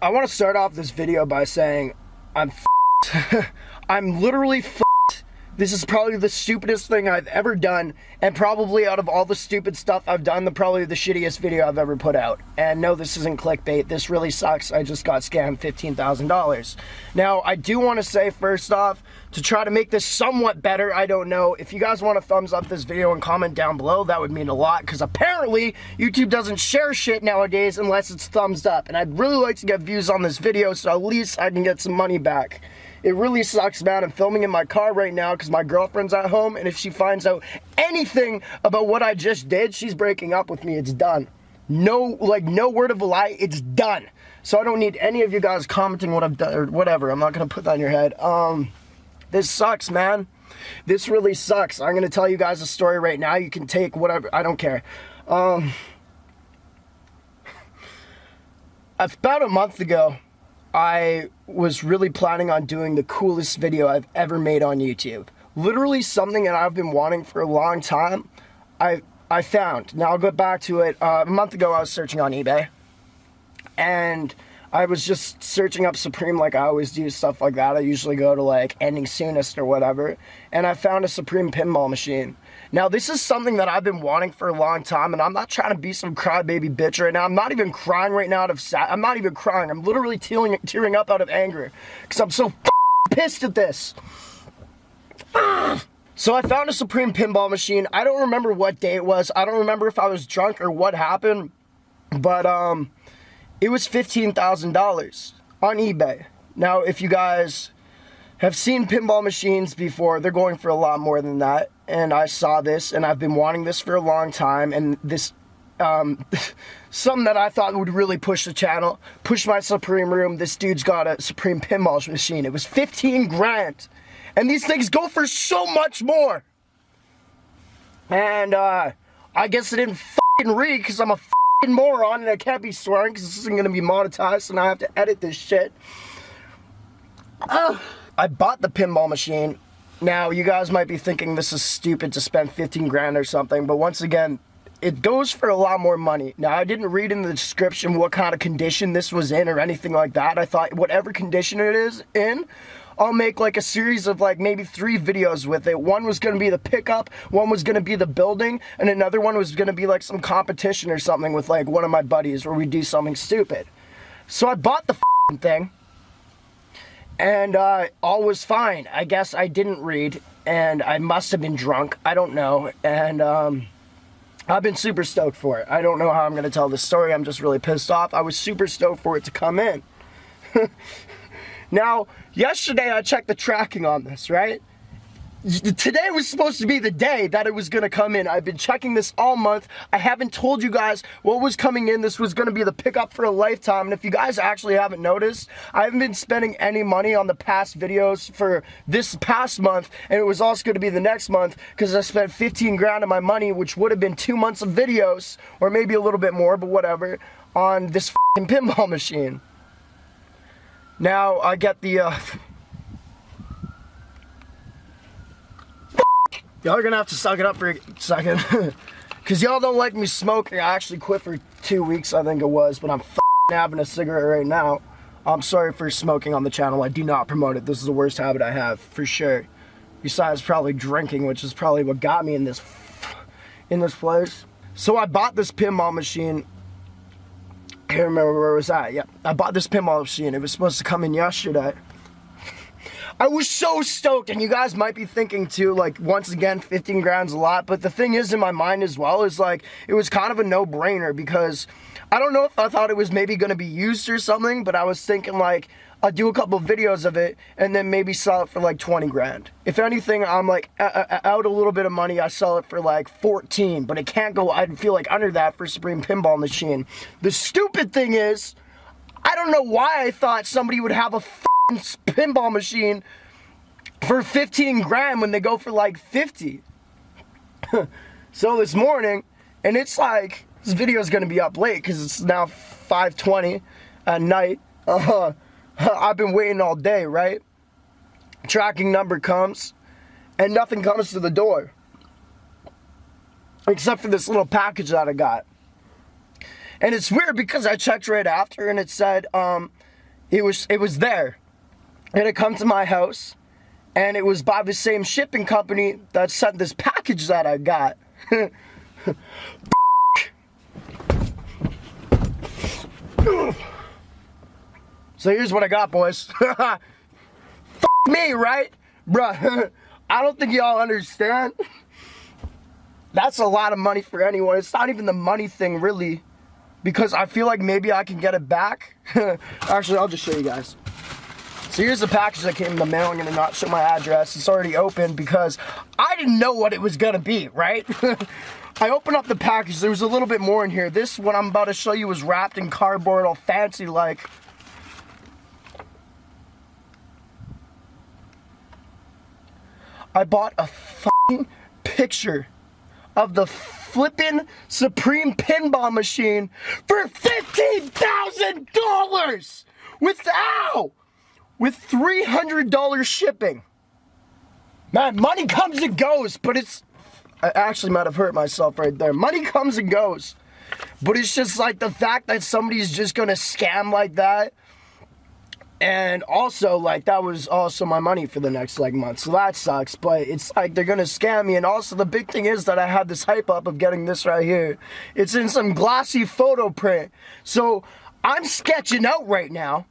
I want to start off this video by saying I'm I'm literally This is probably the stupidest thing I've ever done, and probably out of all the stupid stuff I've done, probably the shittiest video I've ever put out. And no, this isn't clickbait. This really sucks. I just got scammed $15,000. Now, I do want to say first off, to try to make this somewhat better, I don't know, if you guys want to thumbs up this video and comment down below, that would mean a lot, because apparently YouTube doesn't share shit nowadays unless it's thumbs up. And I'd really like to get views on this video so at least I can get some money back. It really sucks, man. I'm filming in my car right now because my girlfriend's at home, and if she finds out anything about what I just did, she's breaking up with me. It's done. No word of a lie, it's done. So I don't need any of you guys commenting what I've done or whatever. I'm not gonna put that in your head. This sucks, man. This really sucks. I'm gonna tell you guys a story right now. You can take whatever, I don't care. About a month ago, I was really planning on doing the coolest video I've ever made on YouTube. Literally something that I've been wanting for a long time, I found. Now I'll go back to it. A month ago I was searching on eBay, and I was just searching up Supreme like I always do, stuff like that. I usually go to like Ending Soonest or whatever, and I found a Supreme pinball machine. Now this is something that I've been wanting for a long time, and I'm not trying to be some crybaby bitch right now. I'm not even crying right now out of I'm not even crying. I'm literally tearing up out of anger because I'm so pissed at this. So I found a Supreme pinball machine. I don't remember what day it was. I don't remember if I was drunk or what happened, but it was $15,000 on eBay. Now, if you guys have seen pinball machines before, they're going for a lot more than that. And I saw this, and I've been wanting this for a long time. And this, something that I thought would really push the channel, push my Supreme room. This dude's got a Supreme pinball machine. It was 15 grand. And these things go for so much more. And I guess I didn't fucking read because I'm a moron and I can't be swearing because this isn't going to be monetized and I have to edit this shit. I bought the pinball machine. Now, you guys might be thinking this is stupid to spend 15 grand or something, but once again, it goes for a lot more money. Now, I didn't read in the description what kind of condition this was in or anything like that. I thought whatever condition it is in, I'll make like a series of like maybe 3 videos with it. One was going to be the pickup, one was going to be the building, and another one was going to be like some competition or something with like one of my buddies where we do something stupid. So I bought the thing, and all was fine. I guess I didn't read, and I must have been drunk. I don't know, and I've been super stoked for it. I don't know how I'm going to tell this story. I'm just really pissed off. I was super stoked for it to come in. Now, yesterday I checked the tracking on this, right? Today was supposed to be the day that it was going to come in. I've been checking this all month. I haven't told you guys what was coming in. This was going to be the pickup for a lifetime. And if you guys actually haven't noticed, I haven't been spending any money on the past videos for this past month. And it was also going to be the next month because I spent 15 grand of my money, which would have been 2 months of videos, or maybe a little bit more, but whatever, on this pinball machine. Now, I get the, y'all are gonna have to suck it up for a second. Because y'all don't like me smoking. I actually quit for 2 weeks, I think it was, but I'm having a cigarette right now. I'm sorry for smoking on the channel. I do not promote it. This is the worst habit I have, for sure. Besides probably drinking, which is probably what got me in this place. So I bought this pinball machine. I can't remember where it was at. Yeah, I bought this pinball machine. It was supposed to come in yesterday. I was so stoked, and you guys might be thinking too, like, once again, 15 grand's a lot, but the thing is in my mind as well is like, it was kind of a no-brainer because I don't know if I thought it was maybe going to be used or something, but I was thinking like, I'll do a couple of videos of it and then maybe sell it for like 20 grand. If anything, I'm like out a little bit of money, I sell it for like 14, but it can't go, I'd feel like under that for Supreme pinball machine. The stupid thing is, I don't know why I thought somebody would have a pinball machine for 15 grand when they go for like 50. So this morning, and it's like, this video is going to be up late because it's now 5:20 at night. I've been waiting all day, right? Tracking number comes, and nothing comes to the door. Except for this little package that I got. And it's weird because I checked right after and it said it was there. And it come to my house and it was by the same shipping company that sent this package that I got. So here's what I got, boys. F me, right? Bruh, I don't think y'all understand. That's a lot of money for anyone. It's not even the money thing, really. Because I feel like maybe I can get it back. Actually, I'll just show you guys. So here's the package that came in the mail. I'm going to not show my address. It's already open because I didn't know what it was going to be, right? I opened up the package. There was a little bit more in here. This, what I'm about to show you, was wrapped in cardboard, all fancy like. I bought a fucking picture of the flippin' Supreme Pinball machine for $15,000 with $300 shipping. Man, money comes and goes, but I actually might have hurt myself right there. Money comes and goes, but it's just like the fact that somebody's just gonna scam like that. And also, like, that was also my money for the next, like, month. So that sucks. But it's like they're going to scam me. And also, the big thing is that I had this hype up of getting this right here. It's in some glossy photo print. So I'm sketching out right now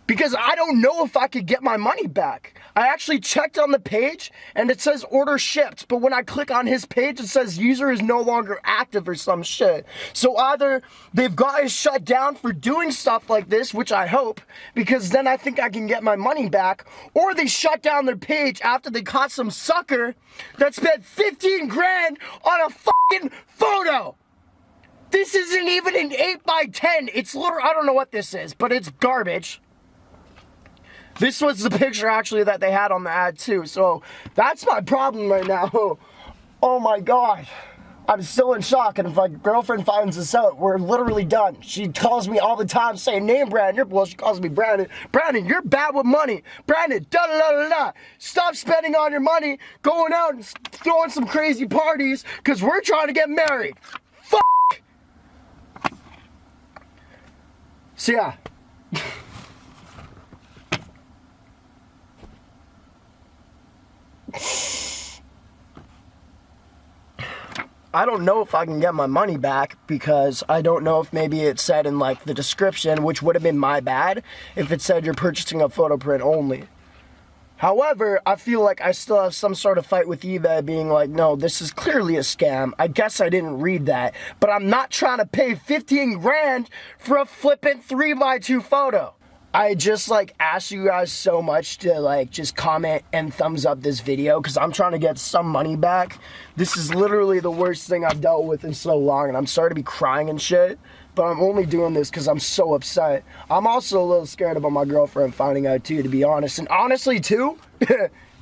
because I don't know if I could get my money back. I actually checked on the page and it says order shipped. But when I click on his page, it says user is no longer active or some shit. So either they've got us shut down for doing stuff like this, which I hope, because then I think I can get my money back, or they shut down their page after they caught some sucker that spent 15 grand on a fucking photo. This isn't even an 8x10. It's literally, I don't know what this is, but it's garbage. This was the picture actually that they had on the ad too. So that's my problem right now. Oh my God. I'm still in shock. And if my girlfriend finds this out, we're literally done. She calls me all the time saying, NameBran, well, she calls me Brandon. Brandon, you're bad with money. Brandon, da da da da da. Stop spending all your money going out and throwing some crazy parties because we're trying to get married. Fuck. So yeah. I don't know if I can get my money back because I don't know if maybe it said in like the description, which would have been my bad, if it said you're purchasing a photo print only. However, I feel like I still have some sort of fight with eBay being like, no, this is clearly a scam. I guess I didn't read that, but I'm not trying to pay 15 grand for a flippant 3x2 photo. I just like ask you guys so much to like just comment and thumbs up this video because I'm trying to get some money back. This is literally the worst thing I've dealt with in so long, and I'm sorry to be crying and shit, but I'm only doing this because I'm so upset. I'm also a little scared about my girlfriend finding out too, to be honest. And honestly too,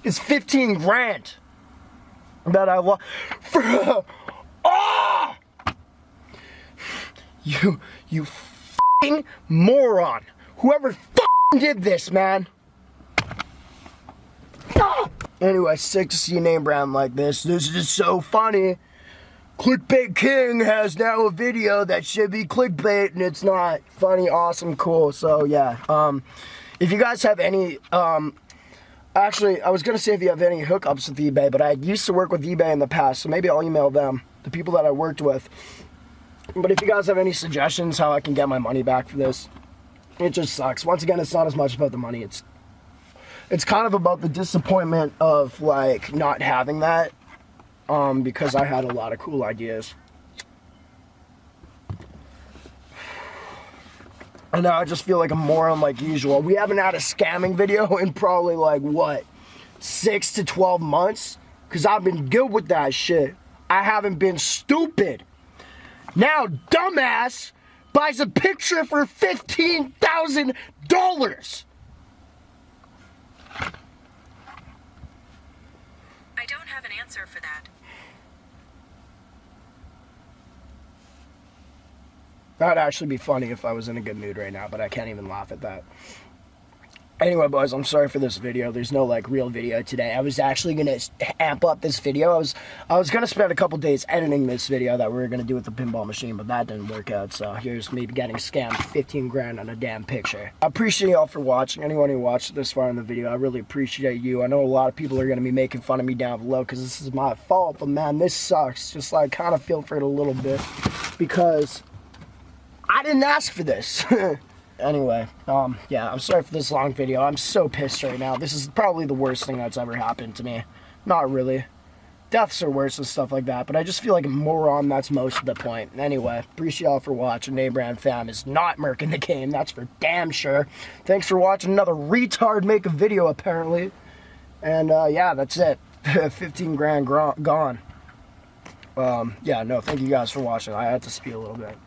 it's 15 grand that I lost for. Oh! You f***ing moron. Whoever f***ing did this, man. Ah! Anyway, sick to see a NameBran like this. This is just so funny. Clickbait King has now a video that should be clickbait and it's not. Funny, awesome, cool. So yeah, if you guys have any, actually, I was gonna say if you have any hookups with eBay, but I used to work with eBay in the past, so maybe I'll email them, the people that I worked with. But if you guys have any suggestions how I can get my money back for this, it just sucks. Once again, it's not as much about the money. It's kind of about the disappointment of like not having that, because I had a lot of cool ideas. And now I just feel like a moron like usual. We haven't had a scamming video in probably like what, 6 to 12 months? Because I've been good with that shit. I haven't been stupid. Now, dumbass buys a picture for $15,000. I don't have an answer for that. That'd actually be funny if I was in a good mood right now, but I can't even laugh at that. Anyway, boys, I'm sorry for this video. There's no like real video today. I was actually gonna amp up this video. I was gonna spend a couple days editing this video that we were gonna do with the pinball machine, but that didn't work out. So here's me getting scammed 15 grand on a damn picture. I appreciate y'all for watching. Anyone who watched this far in the video, I really appreciate you. I know a lot of people are gonna be making fun of me down below because this is my fault, but man, this sucks. Just like kind of feel for it a little bit because I didn't ask for this. Anyway, yeah, I'm sorry for this long video. I'm so pissed right now. This is probably the worst thing that's ever happened to me. Not really. Deaths are worse and stuff like that, but I just feel like a moron. That's most of the point. Anyway, appreciate y'all for watching. NameBran fam is not murking the game. That's for damn sure. Thanks for watching another retard make a video, apparently. And, yeah, that's it. 15 grand gone. Yeah, no, thank you guys for watching. I had to speed a little bit.